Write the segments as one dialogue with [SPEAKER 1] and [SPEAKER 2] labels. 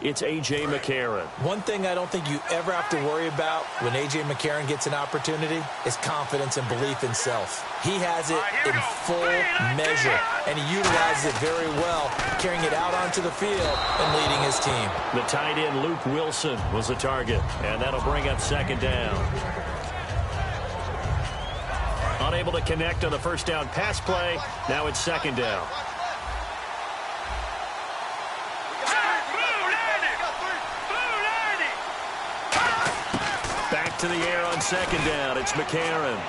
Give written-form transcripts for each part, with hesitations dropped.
[SPEAKER 1] it's A.J. McCarron.
[SPEAKER 2] One thing I don't think you ever have to worry about when A.J. McCarron gets an opportunity is confidence and belief in self. He has it in full measure, and he utilizes it very well, carrying it out onto the field and leading his team.
[SPEAKER 1] The tight end, Luke Wilson, was the target, and that'll bring up second down. Unable to connect on the first down pass play. Now it's second down. Back to the air on second down. It's McCarron.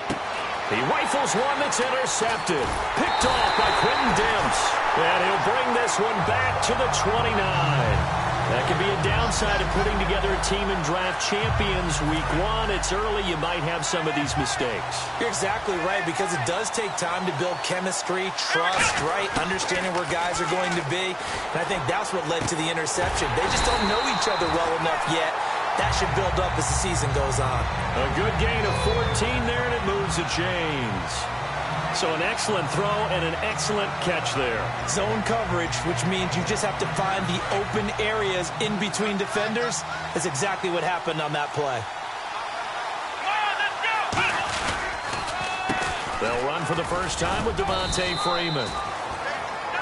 [SPEAKER 1] He rifles one that's intercepted. Picked off by Quentin Dimps. And he'll bring this one back to the 29. That could be a downside of putting together a team in draft champions week one. It's early. You might have some of these mistakes.
[SPEAKER 2] You're exactly right, because it does take time to build chemistry, trust, right? Understanding where guys are going to be. And I think that's what led to the interception. They just don't know each other well enough yet. That should build up as the season goes on.
[SPEAKER 1] A good gain of 14 there, and it moves the chains. So an excellent throw and an excellent catch there.
[SPEAKER 2] Zone coverage, which means you just have to find the open areas in between defenders. That's exactly what happened on that play.
[SPEAKER 1] They'll run for the first time with Devontae Freeman.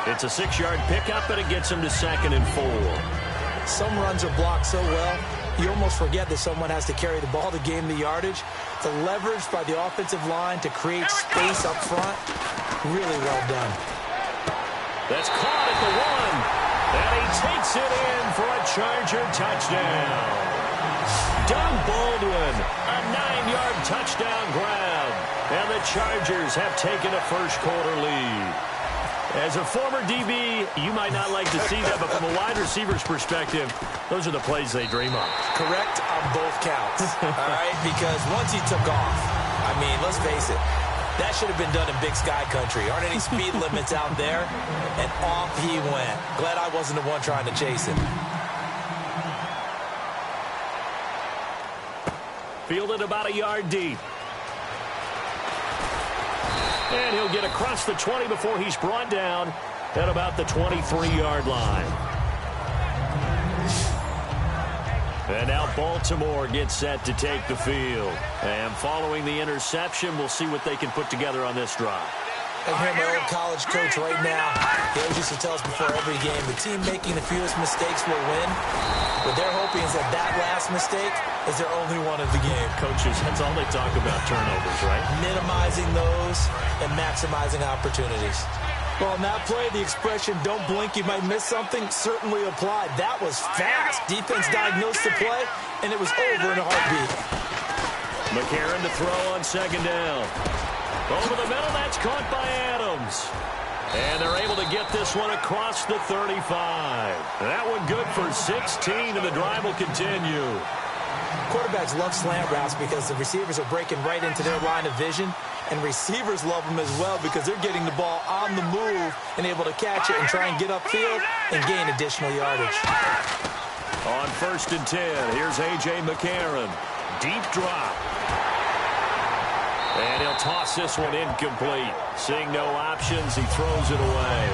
[SPEAKER 1] It's a 6-yard pickup, and it gets him to 2nd and 4.
[SPEAKER 2] Some runs are blocked so well, you almost forget that someone has to carry the ball to gain the yardage. The leverage by the offensive line to create space up front, really well done.
[SPEAKER 1] That's caught at the 1. And he takes it in for a Charger touchdown. Doug Baldwin, a 9-yard touchdown grab. And the Chargers have taken a first-quarter lead. As a former DB, you might not like to see that, but from a wide receiver's perspective, those are the plays they dream of.
[SPEAKER 2] Correct on both counts, all right? Because once he took off, I mean, let's face it, that should have been done in Big Sky country. Aren't any speed limits out there? And off he went. Glad I wasn't the one trying to chase him.
[SPEAKER 1] Fielded about a yard deep. And he'll get across the 20 before he's brought down at about the 23-yard line. And now Baltimore gets set to take the field. And following the interception, we'll see what they can put together on this drive.
[SPEAKER 2] I hear my old college coach right now. He always used to tell us before every game, the team making the fewest mistakes will win. What they're hoping is that that last mistake is their only one of the game.
[SPEAKER 1] Coaches, that's all they talk about, turnovers, right?
[SPEAKER 2] Minimizing those and maximizing opportunities. Well, in that play, the expression, don't blink, you might miss something, certainly applied. That was fast. Defense diagnosed the play, and it was over in a heartbeat.
[SPEAKER 1] McCarron to throw on second down. Over the middle, that's caught by Adams. And they're able to get this one across the 35. That one good for 16, and the drive will continue.
[SPEAKER 2] Quarterbacks love slant routes because the receivers are breaking right into their line of vision, and receivers love them as well because they're getting the ball on the move and able to catch it and try and get upfield and gain additional yardage.
[SPEAKER 1] On 1st and 10, here's A.J. McCarron. Deep drop. And he'll toss this one incomplete. Seeing no options, he throws it away.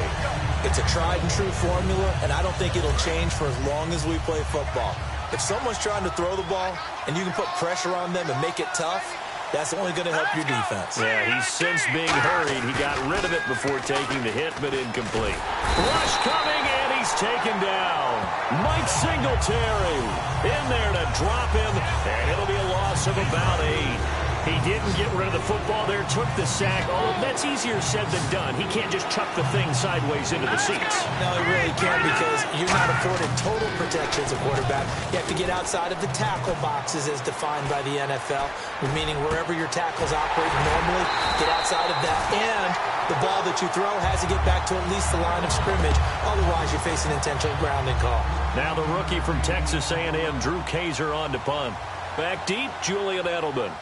[SPEAKER 2] It's a tried-and-true formula, and I don't think it'll change for as long as we play football. If someone's trying to throw the ball and you can put pressure on them and make it tough, that's only going to help your defense.
[SPEAKER 1] Yeah, he's since being hurried. He got rid of it before taking the hit, but incomplete. Rush coming, and he's taken down. Mike Singletary in there to drop him, and it'll be a loss of about 8. He didn't get rid of the football there, took the sack. Oh, that's easier said than done. He can't just chuck the thing sideways into the seats.
[SPEAKER 2] No, he really can't because you're not afforded total protection as a quarterback. You have to get outside of the tackle boxes as defined by the NFL, meaning wherever your tackles operate normally, get outside of that. And the ball that you throw has to get back to at least the line of scrimmage. Otherwise, you face an intentional grounding call.
[SPEAKER 1] Now the rookie from Texas A&M, Drew Kaiser, on to punt. Back deep, Julian Edelman.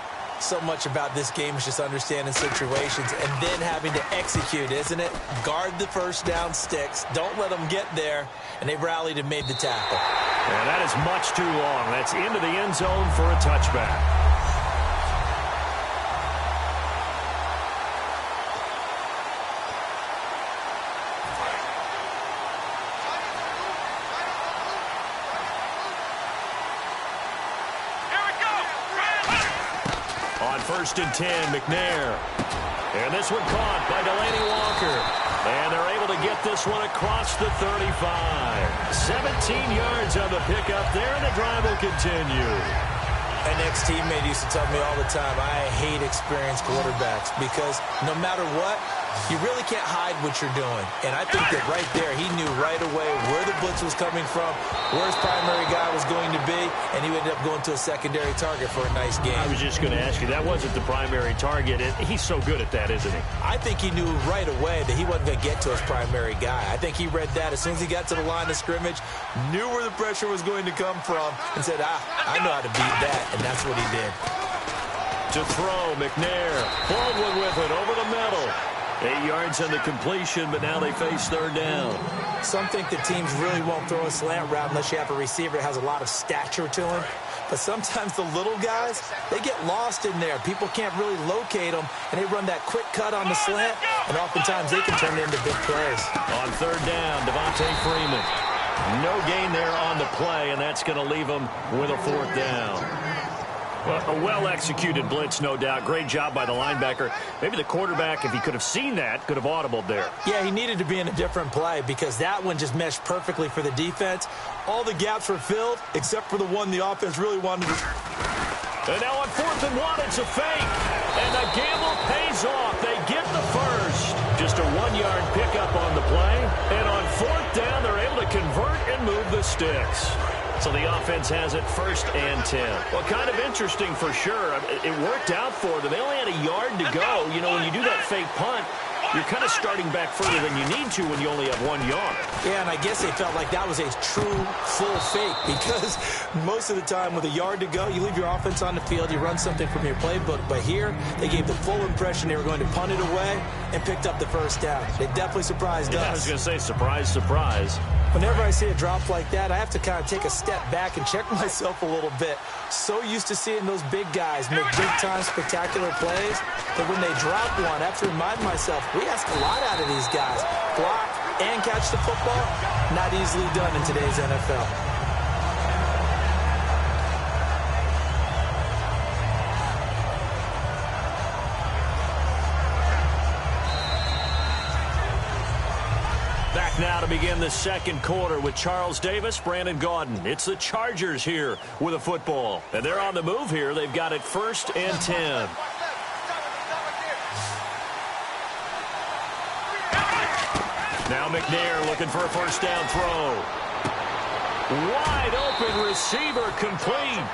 [SPEAKER 2] So much about this game is just understanding situations and then having to execute, isn't it? Guard the first down sticks. Don't let them get there. And they rallied and made the tackle.
[SPEAKER 1] And that is much too long. That's into the end zone for a touchback. On 1st and 10, McNair. And this one caught by Delaney Walker. And they're able to get this one across the 35. 17 yards on the pickup there, and the drive will continue.
[SPEAKER 2] An ex-teammate used to tell me all the time, I hate experienced quarterbacks because no matter what, you really can't hide what you're doing. And I think that right there, he knew right away where the blitz was coming from, where his primary guy was going to be, and he ended up going to a secondary target for a nice game.
[SPEAKER 1] I was just going to ask you, that wasn't the primary target. He's so good at that, isn't he?
[SPEAKER 2] I think he knew right away that he wasn't going to get to his primary guy. I think he read that as soon as he got to the line of scrimmage, knew where the pressure was going to come from, and said, I know how to beat that, and that's what he did.
[SPEAKER 1] To throw, McNair. Baldwin with it over the middle. 8 yards on the completion, but now they face third down.
[SPEAKER 2] Some think that teams really won't throw a slant route unless you have a receiver that has a lot of stature to him. But sometimes the little guys, they get lost in there. People can't really locate them, and they run that quick cut on the slant, and oftentimes they can turn it into big plays.
[SPEAKER 1] On third down, Devontae Freeman. No gain there on the play, and that's going to leave them with a fourth down. Well, a well-executed blitz, no doubt. Great job by the linebacker. Maybe the quarterback, if he could have seen that, could have audibled there.
[SPEAKER 2] Yeah, he needed to be in a different play because that one just meshed perfectly for the defense. All the gaps were filled except for the one the offense really wanted to.
[SPEAKER 1] And now on 4th and 1, it's a fake. And the gamble pays off. They get the first. Just a 1-yard pickup on the play. And on 4th down, they're able to convert and move the sticks. So the offense has it 1st and 10. Well, kind of interesting for sure. It worked out for them. They only had a yard to go. You know, when you do that fake punt, you're kind of starting back further than you need to when you only have 1 yard.
[SPEAKER 2] Yeah, and I guess they felt like that was a true full fake because most of the time with a yard to go, you leave your offense on the field, you run something from your playbook. But here, they gave the full impression they were going to punt it away and picked up the first down. They definitely surprised us.
[SPEAKER 1] I was going to say, surprise, surprise.
[SPEAKER 2] Whenever I see a drop like that, I have to kind of take a step back and check myself a little bit. So used to seeing those big guys make big-time spectacular plays that when they drop one, I have to remind myself, we ask a lot out of these guys. Block and catch the football, not easily done in today's NFL.
[SPEAKER 1] Back now to begin the second quarter with Charles Davis, Brandon Gaudin. It's the Chargers here with a football. And they're on the move here. They've got it 1st and 10. Now McNair looking for a first down throw. Wide open receiver complete.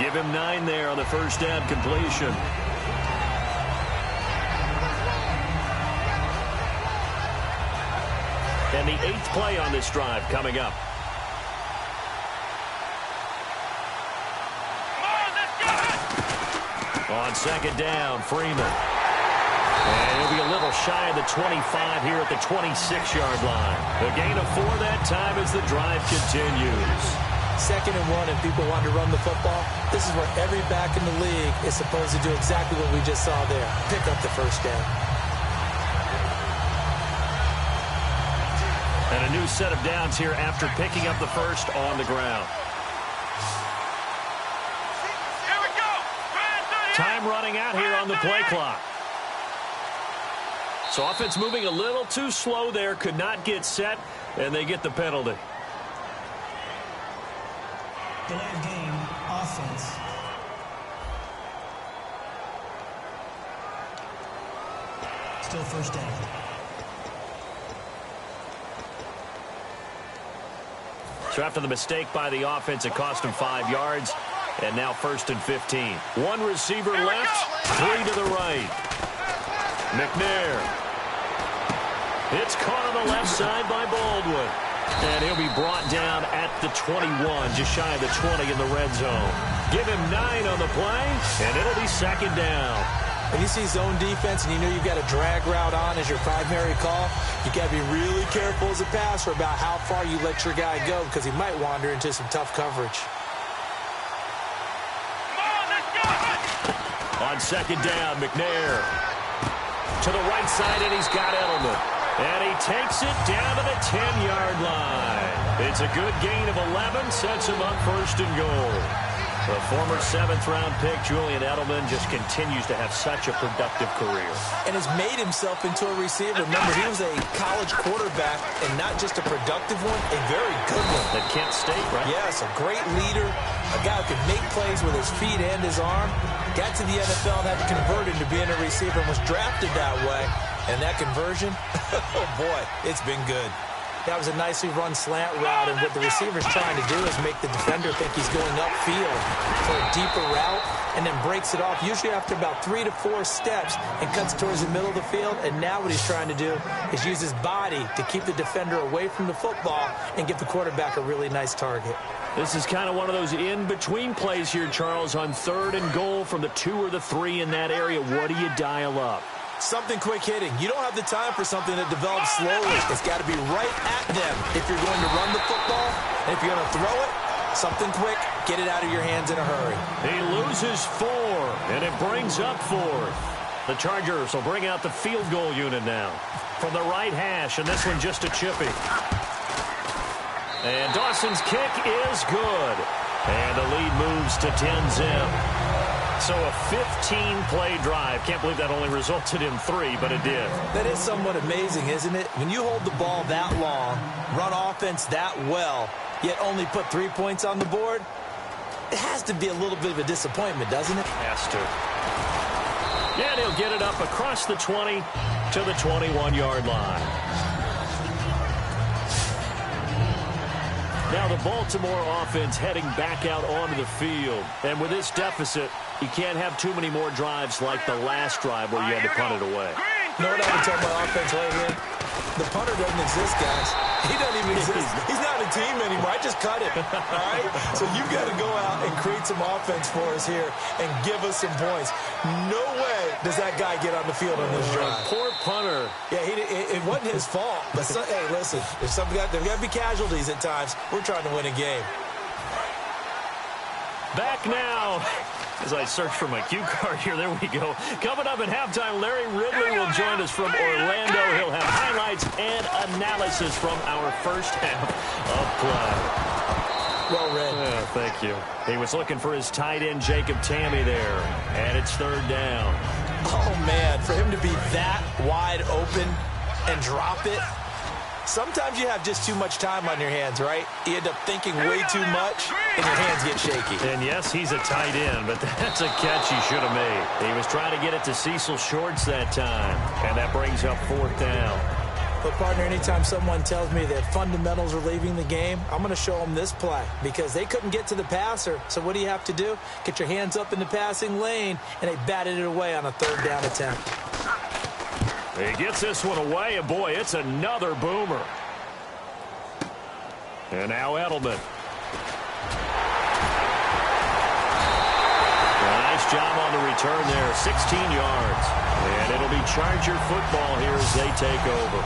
[SPEAKER 1] Give him 9 there on the first down completion. And the 8th play on this drive coming up. On 2nd down, Freeman. And he'll be a little shy of the 25 here at the 26-yard line. The gain of 4 that time as the drive continues.
[SPEAKER 2] 2nd and 1, and people want to run the football. This is where every back in the league is supposed to do exactly what we just saw there. Pick up the first down.
[SPEAKER 1] And a new set of downs here after picking up the first on the ground. Time running out here on the play clock. So offense moving a little too slow there. Could not get set, and they get the penalty.
[SPEAKER 3] Delay of game, offense. Still first down.
[SPEAKER 1] So after the mistake by the offense, it cost him 5 yards. And now 1st and 15. 1 receiver left, 3 to the right. McNair. It's caught on the left side by Baldwin. And he'll be brought down at the 21, just shy of the 20 in the red zone. Give him 9 on the play, and it'll be 2nd down.
[SPEAKER 2] When you see zone defense and you know you've got a drag route on as your primary call, you got to be really careful as a passer about how far you let your guy go because he might wander into some tough coverage.
[SPEAKER 1] On 2nd down, McNair. To the right side, and he's got Edelman. And he takes it down to the 10-yard line. It's a good gain of 11, sets him up 1st and goal. The former 7th-round pick, Julian Edelman, just continues to have such a productive career.
[SPEAKER 2] And has made himself into a receiver. Remember, he was a college quarterback, and not just a productive one, a very good one.
[SPEAKER 1] At Kent State, right?
[SPEAKER 2] Yes, a great leader, a guy who can make plays with his feet and his arm. Got to the NFL and had to convert into being a receiver and was drafted that way. And that conversion, oh boy, it's been good. That was a nicely run slant route, and what the receiver's trying to do is make the defender think he's going upfield for a deeper route, and then breaks it off, usually after about 3 to 4 steps, and cuts towards the middle of the field. And now what he's trying to do is use his body to keep the defender away from the football and give the quarterback a really nice target.
[SPEAKER 1] This is kind of one of those in-between plays here, Charles, on 3rd and goal from the 2 or the 3 in that area. What do you dial up?
[SPEAKER 2] Something quick hitting. You don't have the time for something that develops slowly. It's got to be right at them if you're going to run the football. And if you're going to throw it, something quick, get it out of your hands in a hurry.
[SPEAKER 1] He loses 4, and it brings up 4th. The Chargers will bring out the field goal unit now from the right hash, and this one just a chippy. And Dawson's kick is good. And the lead moves to 10-zip. So a 15-play drive. Can't believe that only resulted in 3, but it did.
[SPEAKER 2] That is somewhat amazing, isn't it? When you hold the ball that long, run offense that well, yet only put 3 points on the board, it has to be a little bit of a disappointment, doesn't it?
[SPEAKER 1] Has to. Yeah, and he'll get it up across the 20 to the 21-yard line. Now the Baltimore offense heading back out onto the field. And with this deficit, you can't have too many more drives like the last drive where you had to punt it away.
[SPEAKER 2] You know what I would tell my offense right here? The punter doesn't exist, guys. He doesn't even exist. He's not a team anymore. I just cut him. All right? So you've got to go out and create some offense for us here and give us some points. No way does that guy get on the field on this drive.
[SPEAKER 1] Poor punter.
[SPEAKER 2] Yeah, it wasn't his fault. But hey, listen, there's got to be casualties at times. We're trying to win a game.
[SPEAKER 1] Back now. As I search for my cue card here, there we go. Coming up at halftime, Larry Ridley will join us from Orlando. He'll have highlights and analysis from our first half of play.
[SPEAKER 2] Well read.
[SPEAKER 1] Yeah, thank you. He was looking for his tight end, Jacob Tammy, there. And it's 3rd down.
[SPEAKER 2] Oh, man, for him to be that wide open and drop it. Sometimes you have just too much time on your hands, right? You end up thinking way too much, and your hands get shaky.
[SPEAKER 1] And yes, he's a tight end, but that's a catch he should have made. He was trying to get it to Cecil Shorts that time, and that brings up 4th down.
[SPEAKER 2] But, partner, anytime someone tells me that fundamentals are leaving the game, I'm going to show them this play because they couldn't get to the passer. So what do you have to do? Get your hands up in the passing lane, and they batted it away on a 3rd down attempt.
[SPEAKER 1] He gets this one away, and boy, it's another boomer. And now Edelman. Nice job on the return there, 16 yards. And it'll be Charger football here as they take over.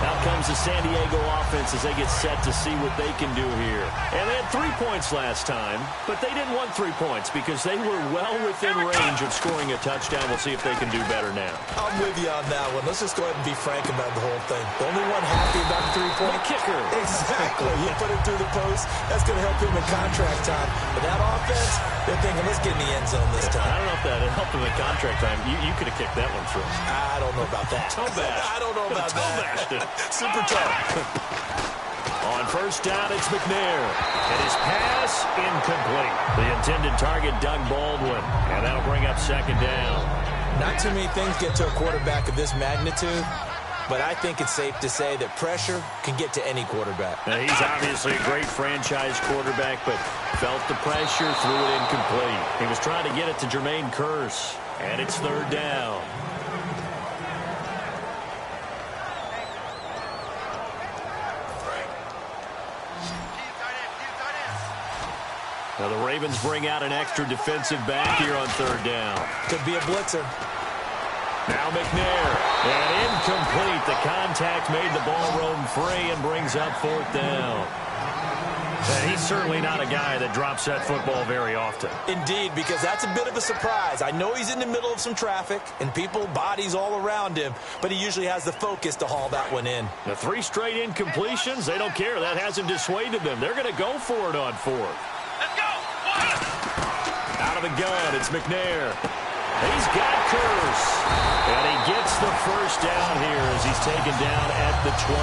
[SPEAKER 1] Out comes the San Diego offense as they get set to see what they can do here. And they had 3 points last time, but they didn't want 3 points because they were well within range of scoring a touchdown. We'll see if they can do better now.
[SPEAKER 2] I'm with you on that one. Let's just go ahead and be frank about the whole thing. The only one happy about the 3-point
[SPEAKER 1] kicker.
[SPEAKER 2] Exactly. You put it through the post. That's going to help him in contract time. But that offense, they're thinking, let's get in the end zone this time.
[SPEAKER 1] I don't know if that helped him in contract time. You could have kicked that one through.
[SPEAKER 2] I don't know about that. I don't know about that. Super tough.
[SPEAKER 1] On 1st down, it's McNair. And his pass incomplete. The intended target, Doug Baldwin. And that'll bring up 2nd down.
[SPEAKER 2] Not too many things get to a quarterback of this magnitude, but I think it's safe to say that pressure can get to any quarterback.
[SPEAKER 1] Now, he's obviously a great franchise quarterback, but felt the pressure, threw it incomplete. He was trying to get it to Jermaine Kearse. And it's 3rd down. Now the Ravens bring out an extra defensive back here on 3rd down.
[SPEAKER 2] Could be a blitzer.
[SPEAKER 1] Now McNair. And incomplete. The contact made the ball roam free and brings up 4th down. And he's certainly not a guy that drops that football very often.
[SPEAKER 2] Indeed, because that's a bit of a surprise. I know he's in the middle of some traffic and people, bodies all around him, but he usually has the focus to haul that one in.
[SPEAKER 1] The 3 straight incompletions, they don't care. That hasn't dissuaded them. They're going to go for it on 4th.
[SPEAKER 4] Let's go!
[SPEAKER 1] the gun. It's McNair. He's got Curse. And he gets the first down here as he's taken down at the 24.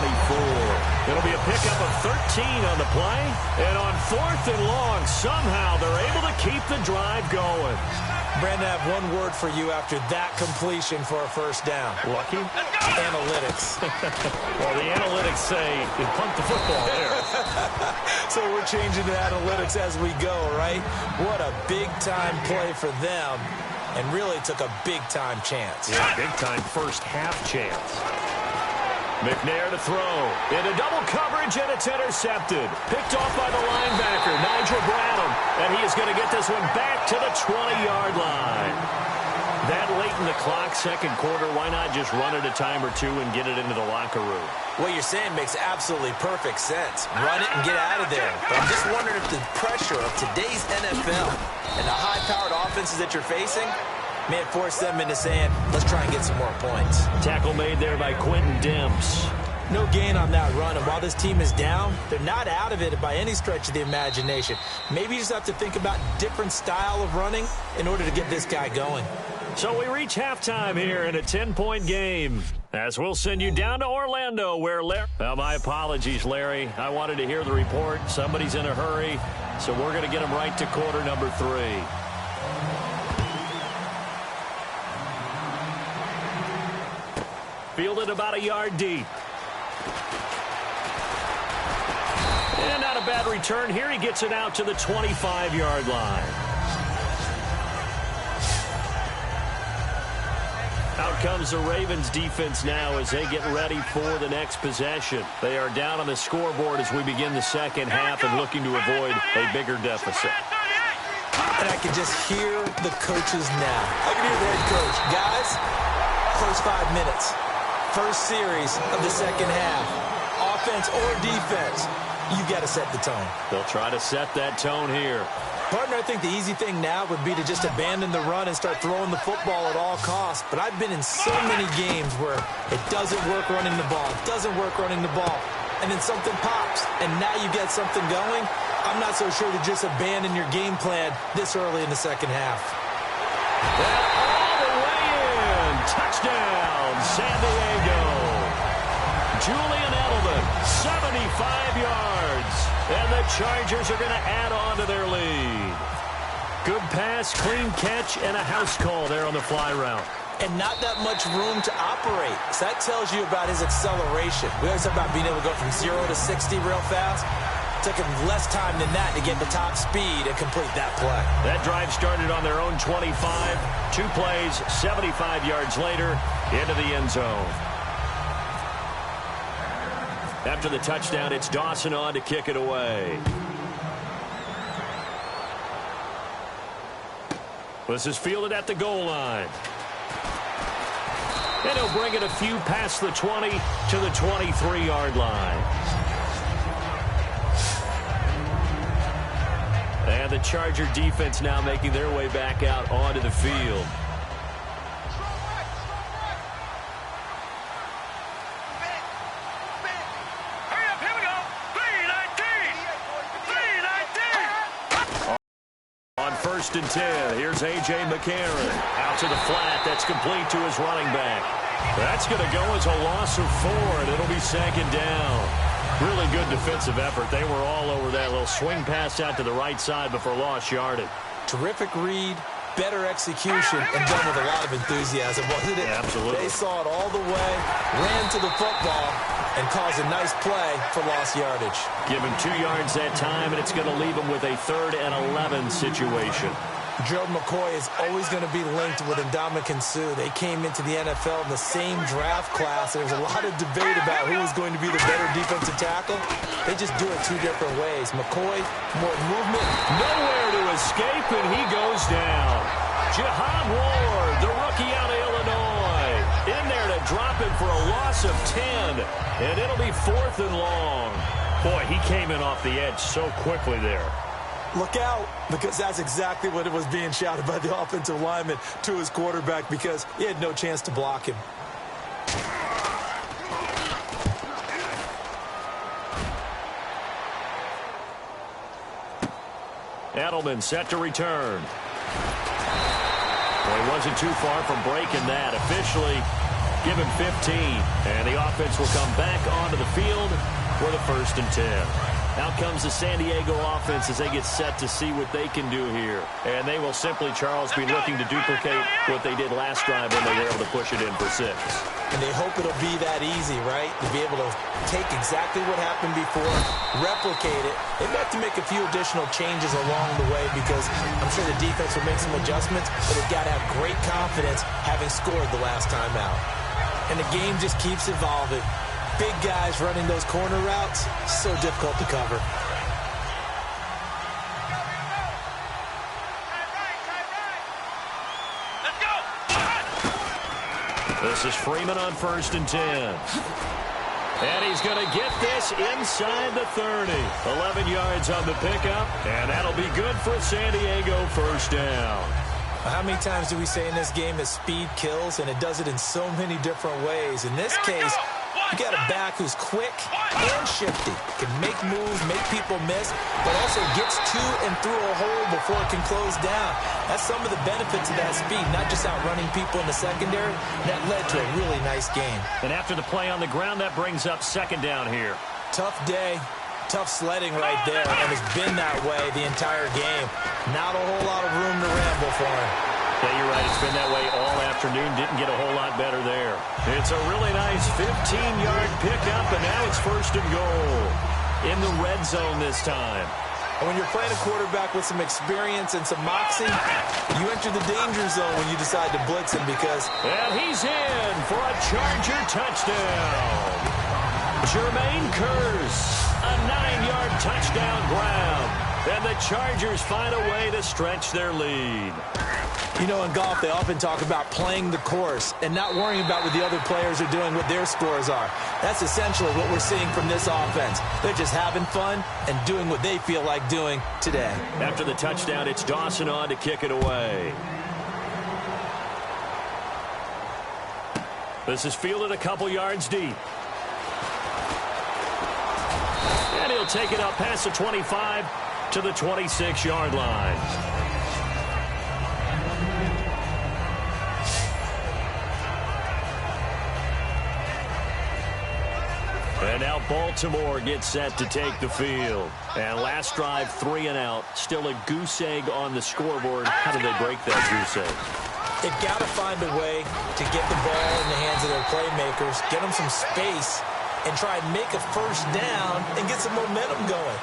[SPEAKER 1] It'll be a pickup of 13 on the play. And on 4th and long, somehow they're able to keep the drive going.
[SPEAKER 2] Brandon, I have one word for you after that completion for a first down.
[SPEAKER 1] Lucky?
[SPEAKER 2] Analytics.
[SPEAKER 1] Well, the analytics say you punt the football there.
[SPEAKER 2] So we're changing the analytics as we go, right? What a big-time play for them. And really took a big-time chance.
[SPEAKER 1] Yeah, big-time first-half chance. McNair to throw. Into double coverage, and it's intercepted. Picked off by the linebacker, Nigel Bradham. And he is going to get this one back to the 20-yard line. That late in the clock, second quarter, why not just run it a time or two and get it into the locker room?
[SPEAKER 2] What you're saying makes absolutely perfect sense. Run it and get out of there. But I'm just wondering if the pressure of today's NFL and the high-powered offenses that you're facing may have forced them into saying, let's try and get some more points.
[SPEAKER 1] Tackle made there by Quentin Demps.
[SPEAKER 2] No gain on that run, and while this team is down, they're not out of it by any stretch of the imagination. Maybe you just have to think about different style of running in order to get this guy going.
[SPEAKER 1] So we reach halftime here in a 10-point game. As we'll send you down to Orlando where Larry... Well, my apologies, Larry. I wanted to hear the report. Somebody's in a hurry, so we're going to get him right to quarter number 3. Fielded about a yard deep. And not a bad return here. He gets it out to the 25-yard line. Out comes the Ravens defense now as they get ready for the next possession. They are down on the scoreboard as we begin the second half and looking to avoid a bigger deficit.
[SPEAKER 2] And I can just hear the coaches now. I can hear the head coach. Guys, first 5 minutes. First series of the second half. Offense or defense, you got to set the tone.
[SPEAKER 1] They'll try to set that tone here.
[SPEAKER 2] Partner, I think the easy thing now would be to just abandon the run and start throwing the football at all costs. But I've been in so many games where it doesn't work running the ball. It doesn't work running the ball. And then something pops, and now you get something going. I'm not so sure to just abandon your game plan this early in the second half.
[SPEAKER 1] That all the way in. Touchdown, San Diego. Julian Edelman, 75 yards. And the Chargers are going to add on to their lead. Good pass, clean catch, and a house call there on the fly route.
[SPEAKER 2] And not that much room to operate. So that tells you about his acceleration. We always talk about being able to go from 0 to 60 real fast. It took him less time than that to get the top speed and complete that play.
[SPEAKER 1] That drive started on their own 25. 2 plays, 75 yards later, into the end zone. After the touchdown, it's Dawson on to kick it away. This is fielded at the goal line. And he'll bring it a few past the 20 to the 23-yard line. And the Charger defense now making their way back out onto the field. First and 10. Here's A.J. McCarron. Out to the flat. That's complete to his running back. That's going to go as a loss of 4, and it'll be second down. Really good defensive effort. They were all over that little swing pass out to the right side before lost yardage.
[SPEAKER 2] Terrific read, better execution, and done with a lot of enthusiasm, wasn't it?
[SPEAKER 1] Yeah, absolutely.
[SPEAKER 2] They saw it all the way, ran to the football, and caused a nice play for lost yardage.
[SPEAKER 1] Give him 2 yards that time, and it's going to leave him with a 3rd and 11 situation.
[SPEAKER 2] Gerald McCoy is always going to be linked with Ndamukong Suh. They came into the NFL in the same draft class. There's a lot of debate about who is going to be the better defensive tackle. They just do it 2 different ways. McCoy, more movement.
[SPEAKER 1] Nowhere to escape, and he goes down. Jihad Ward, the rookie out of Illinois, in there to drop it for a loss of 10, and it'll be 4th and long. Boy, he came in off the edge so quickly there.
[SPEAKER 2] Look out, because that's exactly what it was being shouted by the offensive lineman to his quarterback, because he had no chance to block him.
[SPEAKER 1] Edelman set to return. Well, he wasn't too far from breaking that. Officially, give him 15. And the offense will come back onto the field for the 1st and 10. Out comes the San Diego offense as they get set to see what they can do here. And they will simply, Charles, be looking to duplicate what they did last drive when they were able to push it in for 6.
[SPEAKER 2] And they hope it'll be that easy, right? To be able to take exactly what happened before, replicate it. They may have to make a few additional changes along the way because I'm sure the defense will make some adjustments, but they've got to have great confidence having scored the last time out. And the game just keeps evolving. Big guys running those corner routes, so difficult to cover.
[SPEAKER 1] This is Freeman on 1st and 10. And he's going to get this inside the 30. 11 yards on the pickup, and that'll be good for San Diego, 1st down.
[SPEAKER 2] How many times do we say in this game that speed kills, and it does it in so many different ways? In this case, you got a back who's quick and shifty, can make moves, make people miss, but also gets to and through a hole before it can close down. That's some of the benefits of that speed, not just outrunning people in the secondary. That led to a really nice game.
[SPEAKER 1] And after the play on the ground, that brings up 2nd down here.
[SPEAKER 2] Tough day, tough sledding right there, and it's been that way the entire game. Not a whole lot of room to ramble for him.
[SPEAKER 1] Yeah, you're right. It's been that way all afternoon. Didn't get a whole lot better there. It's a really nice 15-yard pickup, and now it's 1st and goal. In the red zone this time.
[SPEAKER 2] And when you're playing a quarterback with some experience and some moxie, you enter the danger zone when you decide to blitz him because...
[SPEAKER 1] And he's in for a Charger touchdown. Jermaine Kearse, a 9-yard touchdown grab. And the Chargers find a way to stretch their lead.
[SPEAKER 2] You know, in golf, they often talk about playing the course and not worrying about what the other players are doing, what their scores are. That's essentially what we're seeing from this offense. They're just having fun and doing what they feel like doing today.
[SPEAKER 1] After the touchdown, it's Dawson on to kick it away. This is fielded a couple yards deep. And he'll take it up past the 25 to the 26-yard line. And now Baltimore gets set to take the field. And last drive, 3 and out. Still a goose egg on the scoreboard. How did they break that goose egg?
[SPEAKER 2] They've got to find a way to get the ball in the hands of their playmakers, get them some space, and try and make a 1st down and get some momentum going.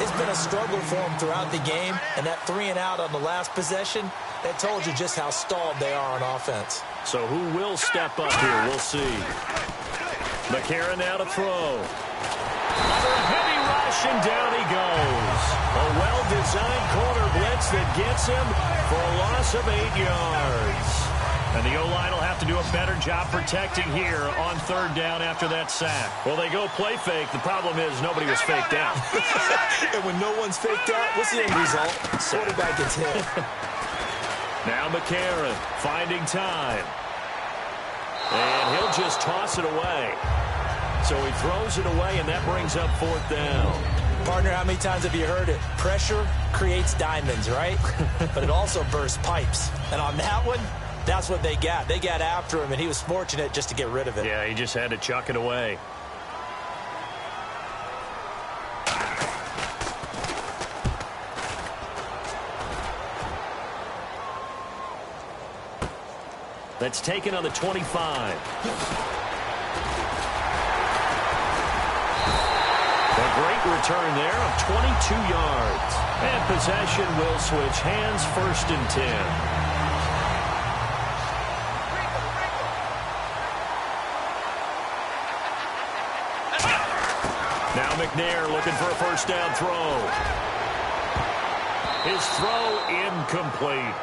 [SPEAKER 2] It's been a struggle for them throughout the game, and that 3 and out on the last possession, that told you just how stalled they are on offense.
[SPEAKER 1] So who will step up here? We'll see. McCarron now to throw. Under a heavy rush, and down he goes. A well-designed corner blitz that gets him for a loss of 8 yards. And the O-line will have to do a better job protecting here on 3rd down after that sack. Well, they go play fake. The problem is nobody was faked out.
[SPEAKER 2] And when no one's faked out, what's the end result? Quarterback gets hit.
[SPEAKER 1] Now McCarron finding time. And he'll just toss it away. So he throws it away, and that brings up 4th down.
[SPEAKER 2] Partner, how many times have you heard it? Pressure creates diamonds, right? But it also bursts pipes. And on that one, that's what they got. They got after him, and he was fortunate just to get rid of it.
[SPEAKER 1] Yeah, he just had to chuck it away. That's taken on the 25. A great return there of 22 yards. And possession will switch hands, 1st and 10. Now McNair looking for a 1st down throw. His throw incomplete.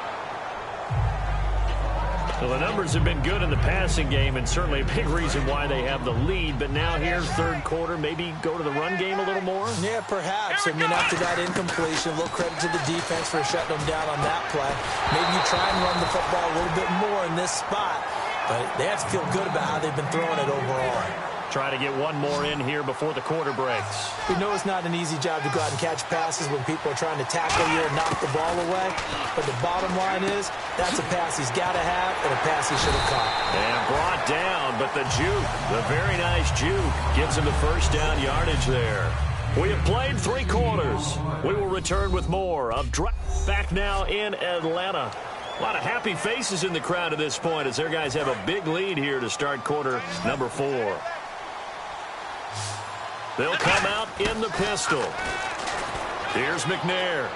[SPEAKER 1] Well, the numbers have been good in the passing game, and certainly a big reason why they have the lead. But now here, 3rd quarter, maybe go to the run game a little more?
[SPEAKER 2] Yeah, perhaps. I mean, after that incompletion, a little credit to the defense for shutting them down on that play. Maybe you try and run the football a little bit more in this spot. But they have to feel good about how they've been throwing it overall.
[SPEAKER 1] Try to get one more in here before the quarter breaks.
[SPEAKER 2] We know it's not an easy job to go out and catch passes when people are trying to tackle you and knock the ball away. But the bottom line is, that's a pass he's got to have and a pass he should have caught.
[SPEAKER 1] And brought down, but the juke, the very nice juke, gives him the first down yardage there. We have played 3 quarters. We will return with more of back now in Atlanta. A lot of happy faces in the crowd at this point as their guys have a big lead here to start quarter number 4. They'll come out in the pistol. Here's McNair.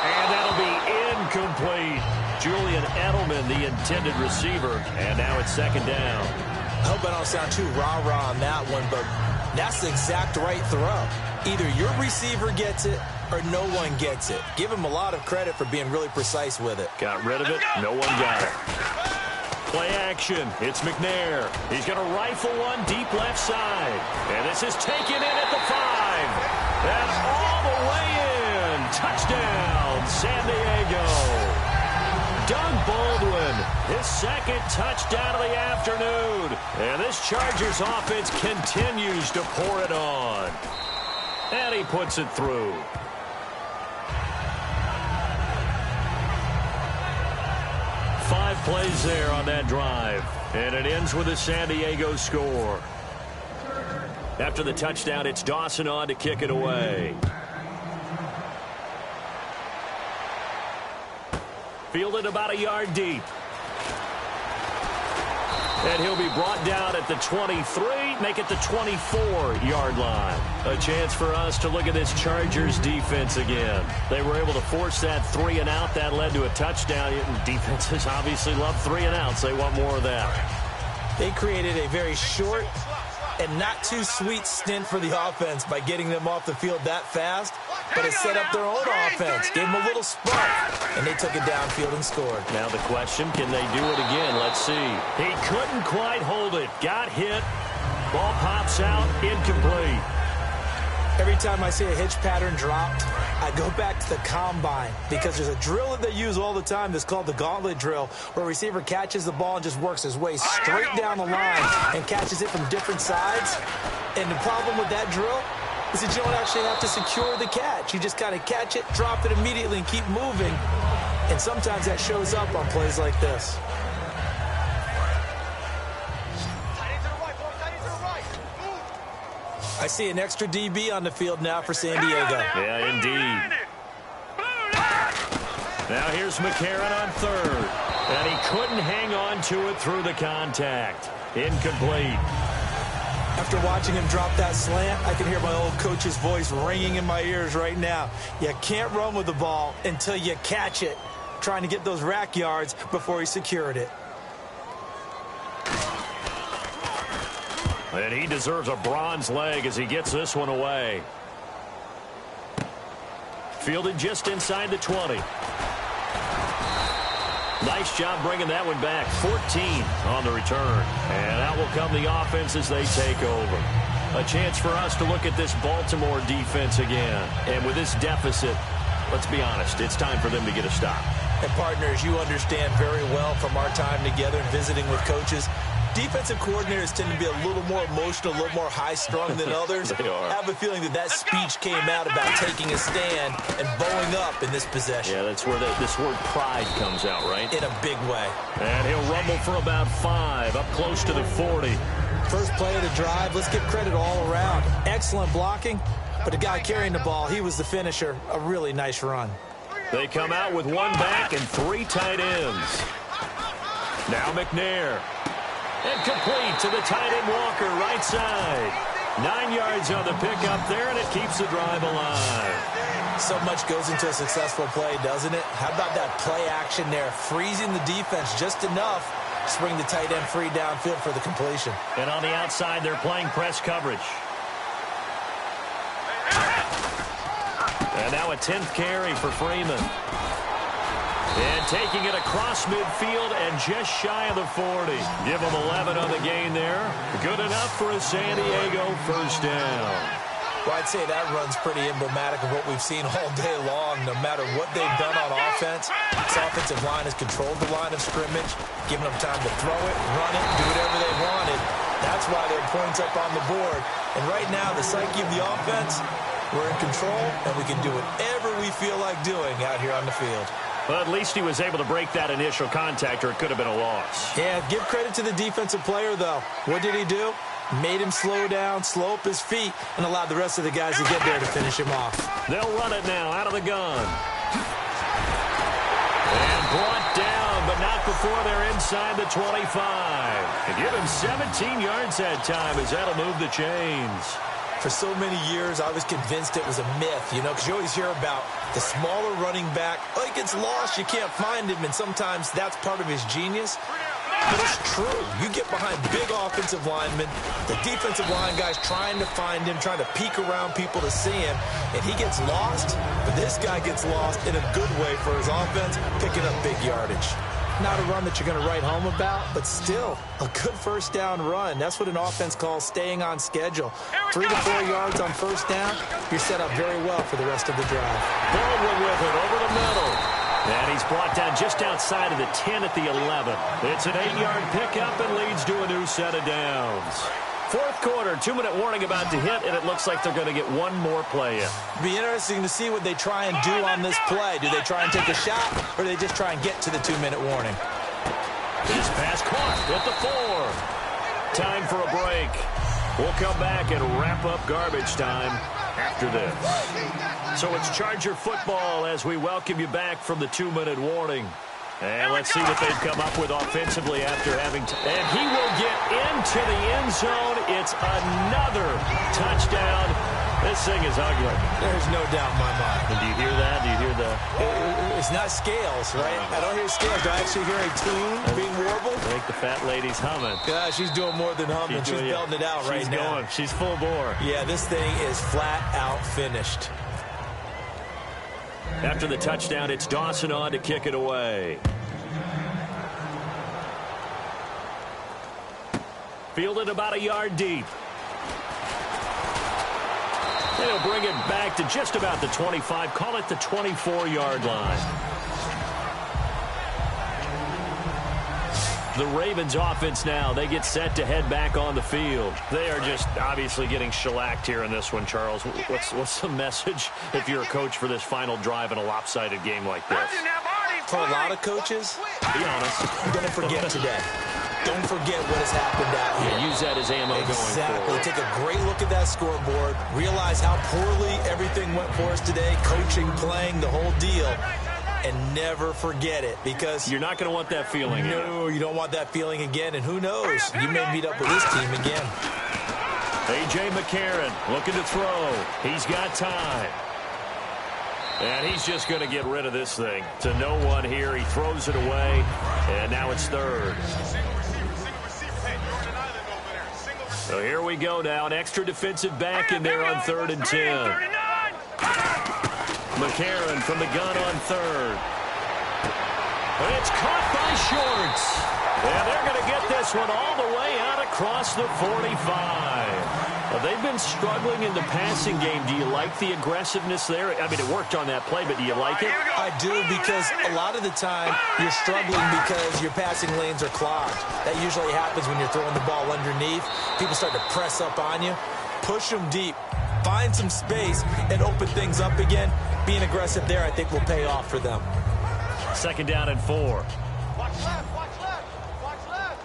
[SPEAKER 1] And that'll be incomplete. Julian Edelman, the intended receiver. And now it's second down.
[SPEAKER 2] I hope I don't sound too rah-rah on that one, but that's the exact right throw. Either your receiver gets it or no one gets it. Give him a lot of credit for being really precise with it.
[SPEAKER 1] Got rid of it. No one got it. Play action. It's McNair. He's going to rifle one deep left side. And this is taken in at the 5. And all the way in. Touchdown, San Diego. Doug Baldwin, his second touchdown of the afternoon. And this Chargers offense continues to pour it on. And he puts it through. Five plays there on that drive. And it ends with a San Diego score. After the touchdown, it's Dawson on to kick it away. Fielded about a yard deep. And he'll be brought down at the 23, make it the 24-yard line. A chance for us to look at this Chargers defense again. They were able to force that 3 and out. That led to a touchdown. Defenses obviously love 3 and outs. They want more of that.
[SPEAKER 2] They created a very short and not too sweet stint for the offense by getting them off the field that fast, but it set up their own offense, gave them a little spark, and they took it downfield and scored.
[SPEAKER 1] Now the question, can they do it again? Let's see. He couldn't quite hold it. Got hit. Ball pops out, incomplete.
[SPEAKER 2] Every time I see a hitch pattern dropped, I go back to the combine because there's a drill that they use all the time that's called the gauntlet drill, where a receiver catches the ball and just works his way straight down the line and catches it from different sides. And the problem with that drill is that you don't actually have to secure the catch. You just kind of catch it, drop it immediately, and keep moving. And sometimes that shows up on plays like this. I see an extra DB on the field now for San Diego.
[SPEAKER 1] Yeah, indeed. Now here's McCarron on third. And he couldn't hang on to it through the contact. Incomplete.
[SPEAKER 2] After watching him drop that slant, I can hear my old coach's voice ringing in my ears right now. You can't run with the ball until you catch it. Trying to get those rack yards before he secured it.
[SPEAKER 1] And he deserves a bronze leg as he gets this one away. Fielded just inside the 20. Nice job bringing that one back. 14 on the return. And out will come the offense as they take over. A chance for us to look at this Baltimore defense again. And with this deficit, let's be honest, it's time for them to get a stop.
[SPEAKER 2] And partners, you understand very well from our time together and visiting with coaches, defensive coordinators tend to be a little more emotional, a little more high-strung than others.
[SPEAKER 1] They are.
[SPEAKER 2] I have a feeling that speech came out about taking a stand and bowing up in this possession.
[SPEAKER 1] Yeah, that's where this word pride comes out, right?
[SPEAKER 2] In a big way.
[SPEAKER 1] And he'll rumble for about 5, up close to the 40.
[SPEAKER 2] First play of the drive, let's give credit all around. Excellent blocking, but the guy carrying the ball, he was the finisher. A really nice run.
[SPEAKER 1] They come out with 1 back and 3 tight ends. Now McNair. And complete to the tight end Walker, right side. 9 yards on the pickup there, and it keeps the drive alive.
[SPEAKER 2] So much goes into a successful play, doesn't it? How about that play action there? Freezing the defense just enough to bring the tight end free downfield for the completion.
[SPEAKER 1] And on the outside, they're playing press coverage. And now a 10th carry for Freeman. And taking it across midfield and just shy of the 40. Give them 11 on the gain there. Good enough for a San Diego first down.
[SPEAKER 2] Well, I'd say that run's pretty emblematic of what we've seen all day long. No matter what they've done on offense, this offensive line has controlled the line of scrimmage, giving them time to throw it, run it, do whatever they wanted. That's why there are points up on the board. And right now, the psyche of the offense, we're in control, and we can do whatever we feel like doing out here on the field.
[SPEAKER 1] Well, at least he was able to break that initial contact, or it could have been a loss.
[SPEAKER 2] Yeah, give credit to the defensive player, though. What did he do? Made him slow down, slow up his feet, and allowed the rest of the guys to get there to finish him off.
[SPEAKER 1] They'll run it now out of the gun. And brought down, but not before they're inside the 25. And give him 17 yards that time, as that'll move the chains.
[SPEAKER 2] For so many years, I was convinced it was a myth, you know, because you always hear about the smaller running back. Oh, he gets lost, you can't find him, and sometimes that's part of his genius. But it's true. You get behind big offensive linemen, the defensive line guys trying to find him, trying to peek around people to see him, and he gets lost. But this guy gets lost in a good way for his offense, picking up big yardage. Not a run that you're going to write home about, but still a good first down run. That's what an offense calls staying on schedule. 3 to 4 yards on first down, you're set up very well for the rest of the drive.
[SPEAKER 1] Baldwin with it over the middle. And he's brought down just outside of the 10 at the 11. It's an 8-yard pickup and leads to a new set of downs. Fourth quarter, 2-minute warning about to hit, and it looks like they're going to get one more play in.
[SPEAKER 2] It'll be interesting to see what they try and do on this play. Do they try and take a shot, or do they just try and get to the 2-minute warning?
[SPEAKER 1] This pass caught at the 4. Time for a break. We'll come back and wrap up garbage time after this. So it's Charger football as we welcome you back from the 2-minute warning. And let's see what they've come up with offensively after having and he will get into the end zone. It's another touchdown. This thing is ugly.
[SPEAKER 2] There's no doubt in my mind.
[SPEAKER 1] And do you hear that? Do you hear the...
[SPEAKER 2] It's not scales, right? I don't hear scales. Do I actually hear a tune being warbled?
[SPEAKER 1] I think the fat lady's humming.
[SPEAKER 2] Yeah, she's doing more than humming. She's belting it out right now.
[SPEAKER 1] She's full bore.
[SPEAKER 2] Yeah, this thing is flat out finished.
[SPEAKER 1] After the touchdown, it's Dawson on to kick it away. Fielded about a yard deep. They'll bring it back to just about the 25. Call it the 24-yard line. The Ravens offense now, they get set to head back on the field. They are just obviously getting shellacked here in this one, Charles. What's the message if you're a coach for this final drive in a lopsided game like this?
[SPEAKER 2] For a lot of coaches,
[SPEAKER 1] be honest,
[SPEAKER 2] don't forget today. Don't forget what has happened out here.
[SPEAKER 1] Yeah, use that as ammo going forward.
[SPEAKER 2] Take a great look at that scoreboard. Realize how poorly everything went for us today. Coaching, playing, the whole deal. And never forget it, because
[SPEAKER 1] you're not going to want that feeling again.
[SPEAKER 2] No, you don't want that feeling again. And who knows? You may meet up with this team again.
[SPEAKER 1] A.J. McCarron looking to throw. He's got time. And he's just going to get rid of this thing. To no one here. He throws it away. And now it's third. So here we go now. An extra defensive back in there on 3rd and 10. McCarron from the gun on 3rd. And it's caught by Shorts. And they're going to get this one all the way out across the 45. They've been struggling in the passing game. Do you like the aggressiveness there? I mean, it worked on that play, but do you like it?
[SPEAKER 2] I do, because a lot of the time you're struggling because your passing lanes are clogged. That usually happens when you're throwing the ball underneath. People start to press up on you. Push them deep. Find some space and open things up again. Being aggressive there, I think, will pay off for them.
[SPEAKER 1] 2nd down and 4.
[SPEAKER 4] Watch left, watch left, watch left.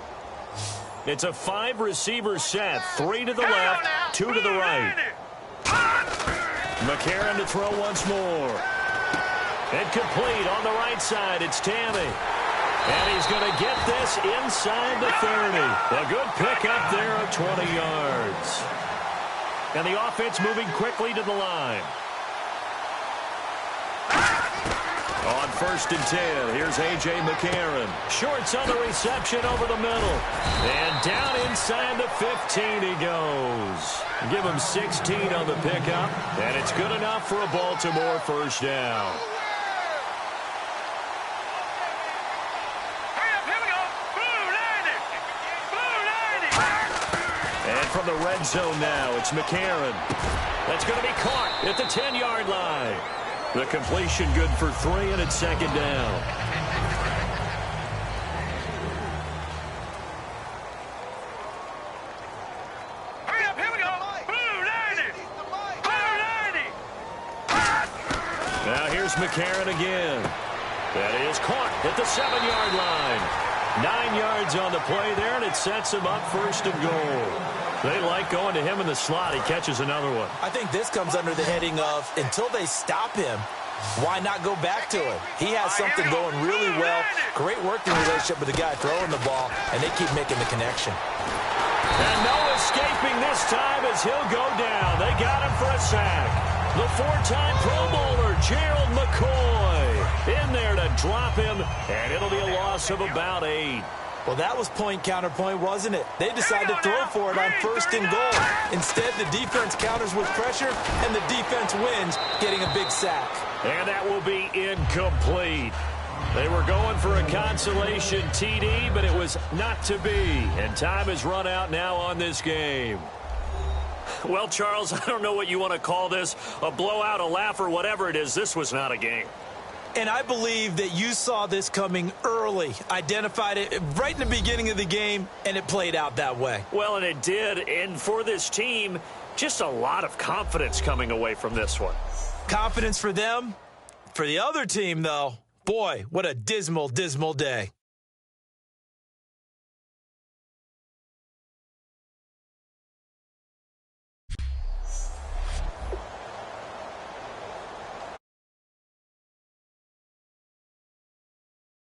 [SPEAKER 1] It's a 5-receiver set. 3 to the left, 2 to the right. McCarron to throw once more. And complete on the right side. It's Tammy. And he's going to get this inside the 30. A good pick up there of 20 yards. And the offense moving quickly to the line. On 1st and 10, here's A.J. McCarron. Shorts on the reception over the middle. And down inside the 15 he goes. Give him 16 on the pickup. And it's good enough for a Baltimore first down. And from the red zone now, it's McCarron. That's going to be caught at the 10-yard line. The completion good for 3, and it's 2nd down. McCarron again. That is caught at the 7-yard line. 9 yards on the play there, and it sets him up first and goal. They like going to him in the slot. He catches another one.
[SPEAKER 2] I think this comes under the heading of, until they stop him, why not go back to it? He has something going really well. Great working relationship with the guy throwing the ball, and they keep making the connection.
[SPEAKER 1] And no escaping this time as he'll go down. They got him for a sack. The 4-time Pro Bowler, Gerald McCoy, in there to drop him, and it'll be a loss of about 8.
[SPEAKER 2] Well, that was point-counterpoint, wasn't it? They decided to throw for it on first and goal. Instead, the defense counters with pressure, and the defense wins, getting a big sack.
[SPEAKER 1] And that will be incomplete. They were going for a consolation TD, but it was not to be. And time has run out now on this game. Well, Charles, I don't know what you want to call this, a blowout, a laugh, or whatever it is. This was not a game.
[SPEAKER 2] And I believe that you saw this coming early, identified it right in the beginning of the game, and it played out that way.
[SPEAKER 1] Well, and it did. And for this team, just a lot of confidence coming away from this one.
[SPEAKER 2] Confidence for them. For the other team, though, boy, what a dismal, dismal day.